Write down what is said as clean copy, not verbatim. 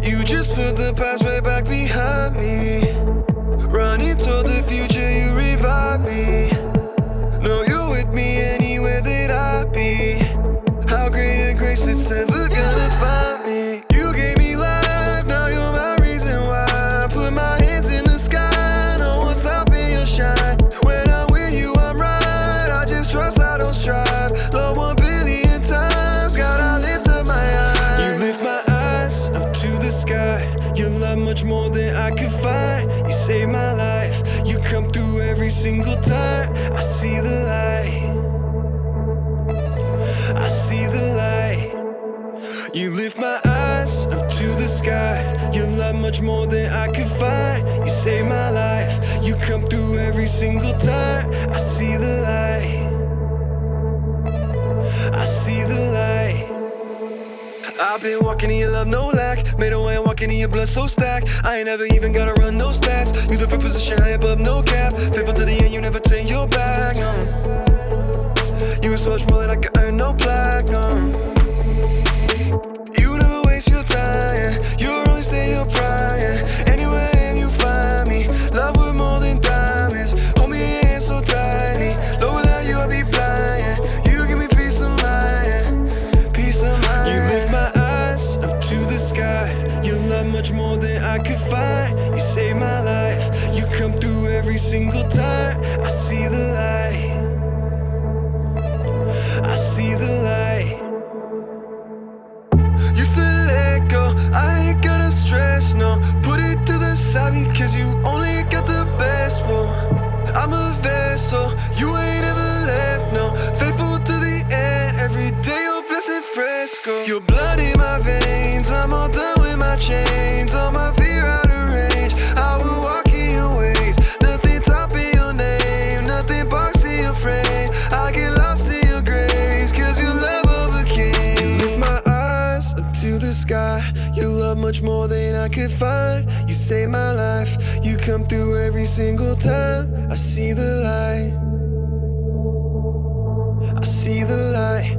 You just put the past way back behind me. Running toward the future, you revive me. No, you're with me anywhere that I be. How great a grace it's ever gonna find me. You gave me life, now you're my reason why. Put my hands in the sky, no one's stopping your shine. When I'm with you, I'm right. I just trust, I don't strive. Love 1,000,000,000 times, God, I lift up my eyes. You lift my eyes up to the sky. Your love much more than I could find. You saved my life, you come through every single time. I see the light, I see the light. You lift my eyes up to the sky. Your love much more than I could find. You saved my life, you come through every single time. I see the light, I see the light. I've been walking in your love, no lack. Made a way, walking in your blood so stacked. I ain't never even gotta run no stats. You the first position high above, no cap. Faithful to the end, you never turn your back, no. You were so much more than I could earn, no plaque, no. You never waste your time, yeah. You'll only stay your pride, yeah. Anywhere you find me, love with more than diamonds. Hold me in your hand so tightly. Lord, without you I'd be blind, yeah. You give me peace of mind, yeah. Peace of mind. You lift my eyes up to the sky. Your love much more than I could find. You saved my life, you come through every single time. I see the light, I see the light. You said let go, I ain't gonna stress, no. Put it to the side because you only got the best one. I'm a vessel, you ain't ever left, no. Faithful to the end, every day your blessed fresco. Your blood in my veins, I'm all done with my chains. All my fear out of range, I will walk in your ways. Nothing topping your name, nothing boxing your frame. I get lost in your grace, cause your love overcame. You lift my eyes up to the sky. Your love much more than I could find. You saved my life, you come through every single time. I see the light, I see the light.